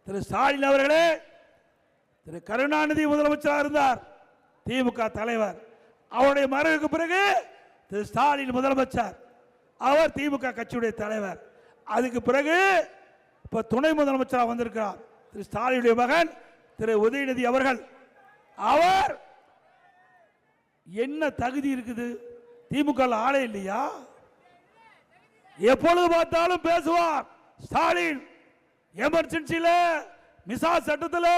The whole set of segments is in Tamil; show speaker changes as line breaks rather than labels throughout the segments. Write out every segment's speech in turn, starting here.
திரு ஸ்டாலின் அவர்களே, திரு கருணாநிதி முதலமைச்சராக இருந்தார், திமுக தலைவர். அவருடைய மறைவுக்கு பிறகு திரு ஸ்டாலின் முதலமைச்சர், அவர் திமுக கட்சியுடைய தலைவர். அதுக்கு பிறகு இப்ப துணை முதலமைச்சராக வந்திருக்கிறார் திரு ஸ்டாலினுடைய மகன் திரு உதயநிதி அவர்கள். அவர் என்ன தகுதி இருக்குது? திமுக ஆளே இல்லையா? எப்பொழுது பார்த்தாலும் பேசுவார் ஸ்டாலின். எமர்ஜென்சியில மிசா சட்டத்தில்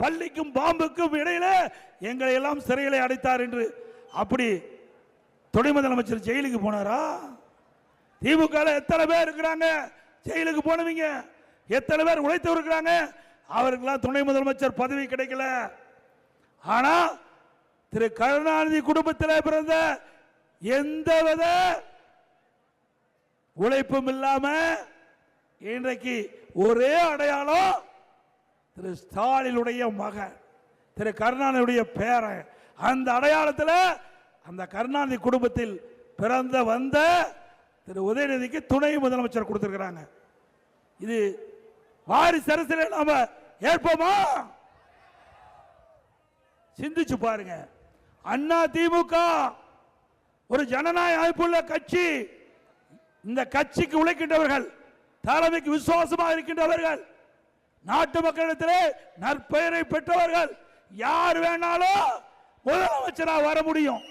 பள்ளிக்கும் பாம்புக்கும் இடையில எங்களை எல்லாம் சிறையிலே அடைத்தார் என்று. அப்படி துணை முதலமைச்சர் ஜெயிலுக்கு போனாரா? திமுக எத்தனை பேர் இருக்கிறாங்க ஜெயிலுக்கு போனவங்க? எத்தனை பேர் உழைத்து இருக்கிறாங்க? அவருக்கெல்லாம் துணை முதலமைச்சர் பதவி கிடைக்கல. ஆனா திரு கருணாநிதி குடும்பத்தில் பிறந்த எந்தவித உழைப்பும் இல்லாம இன்றைக்கு ஒரே அடையாளம் திரு ஸ்டாலினுடைய மகன், திரு கருணாநிதியுடைய பேரன். அந்த அடையாளத்தில் அந்த கருணாநிதி குடும்பத்தில் பிறந்த வந்த திரு உதயநிதிக்கு துணை முதலமைச்சர் கொடுத்திருக்கிறாங்க. இது வாரிசு அரசியல் நாம ஏற்போமா? சிந்திச்சு பாருங்க. அண்ணா திமுக ஒரு ஜனநாயக அமைப்புள்ள கட்சி. இந்த கட்சிக்கு உழைக்கின்றவர்கள், தலைமைக்கு விசுவாசமாக இருக்கின்றவர்கள், நாட்டு மக்களிடத்திலே நற்பெயரை பெற்றவர்கள், யார் வேணாலும் முதலமைச்சராக வர முடியும்.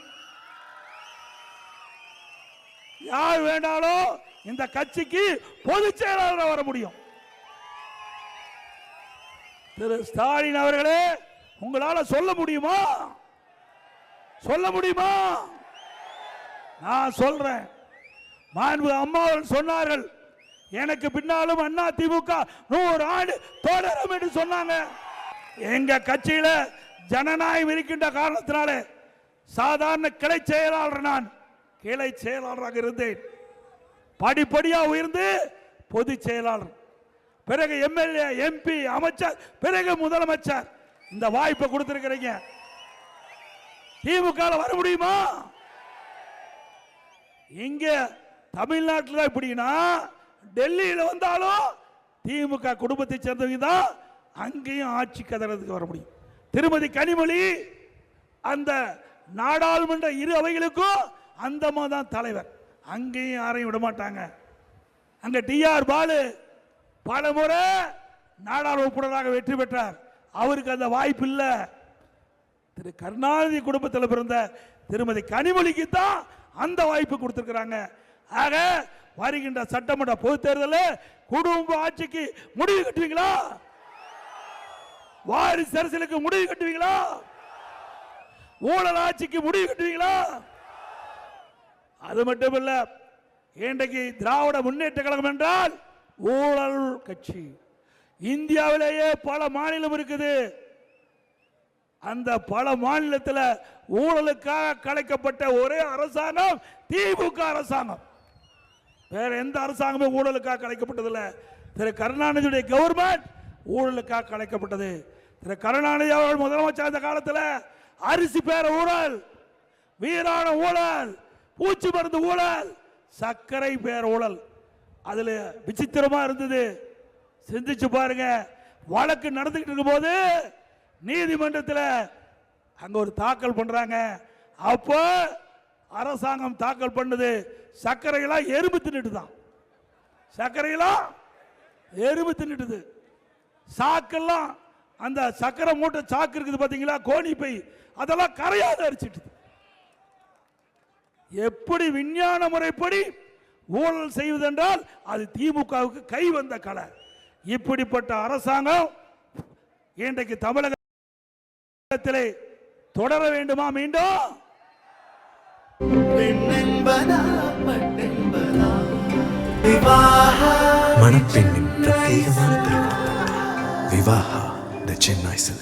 யார் வேணாலும் இந்த கட்சிக்கு பொதுச் செயலாளராக வர முடியும். திரு ஸ்டாலின் அவர்களே, உங்களால சொல்ல முடியுமா? சொல்ல முடியுமா? நான் சொல்றேன். மாண்பு அம்மா சொன்னார்கள், எனக்கு பின்னாலும் அண்ணா திமுக 100 ஆண்டு தொடரும் என்று சொன்னாங்க. எங்க கட்சியில ஜனநாயகம் இருக்கின்ற காரணத்தினால சாதாரண கிளை செயலாளர், நான் கிளை செயலாளராக இருந்தேன். படிப்படியா உயர்ந்து பொதுச் செயலாளர், பிறகு எம்எல்ஏ, எம்பி, அமைச்சர், பிறகு முதலமைச்சர். இந்த வாய்ப்பை கொடுத்திருக்கிறீங்க. திமுக வர முடியுமா? இங்க தமிழ்நாட்டில் இப்படின்னா டெல்லியில் வந்தாலும் திமுக குடும்பத்தை சேர்ந்தவங்க தான் அங்கேயும் ஆட்சி கதறதுக்கு வர முடியும். திருமதி கனிமொழி அந்த நாடாளுமன்ற இரு அவைகளுக்கும் அந்த தான் தலைவர். அங்கேயும் யாரையும் விட மாட்டாங்க. அங்க டிஆர் பாலு பல முறை நாடாளுமன்ற உறுப்பினராக வெற்றி பெற்றார். அவருக்கு அந்த வாய்ப்பு இல்லை. திரு கருணாநிதி குடும்பத்தில் பிறந்த திருமதி கனிமொழிக்கு தான் அந்த வாய்ப்பு கொடுத்திருக்கிறாங்க. ஆக வருகின்ற சட்டமன்ற பொதுத் தேர்தலில் குடும்ப ஆட்சிக்கு முடிவு கட்டுவீங்களா? வாரிசு அரசியலுக்கு முடிவு கட்டுவீங்களா? ஊழல் ஆட்சிக்கு முடிவு கட்டுவீங்களா? அது மட்டுமல்ல, இன்றைக்கு திராவிட முன்னேற்ற கழகம் என்றால் ஊழல் கட்சி. இந்தியாவிலேயே பல மாநிலம் இருக்குது. அந்த பல மாநிலத்தில் ஊழலுக்காக கலைக்கப்பட்ட ஒரே அரசாங்கம் திமுக அரசாங்கம். வேற எந்த அரசாங்கமும் ஊழலுக்காக கலைக்கப்பட்டதில்லை. திரு கருணாநிதியுடைய கவர்மெண்ட் ஊழலுக்காக கலைக்கப்பட்டது. திரு கருணாநிதி அவர்கள் முதலமைச்சர் அந்த காலத்தில் அரிசி பேர ஊழல், வீரான ஊழல், பூச்சி மருந்து ஊழல், சர்க்கரை பேர ஊழல். அதுல விசித்திரமா இருந்தது. சிந்திச்சு பாருங்க. வழக்கு நடந்துகிட்டு இருக்கும் போது நீதிமன்றத்தில் அங்க ஒரு தாக்கல் பண்றாங்க. அப்போ அரசாங்கம் தாக்கல் பண்ணது சர்க்கரையெல்லாம் எறும்பு தின்னுட்டு தான். சர்க்கரையெல்லாம் எறும்பு தின்னுட்டுது. சாக்கெல்லாம் அந்த சர்க்கரை மூட்டை சாக்கு இருக்குது பாத்தீங்களா, கோணி பை, அதெல்லாம் கரையாத அரிச்சிட்டு. எப்படி விஞ்ஞான முறைப்படி ஊழல் செய்வதென்றால் அது திமுகவுக்கு கை வந்த கலை. இப்படிப்பட்ட அரசாங்கம் இன்றைக்கு தமிழகத்திலே தொடர வேண்டுமா? மீண்டும்
மணப்பெண்ணின் பிரத்யேகமான திருமணம் விவாஹா தி சென்னை சில்க்ஸ்.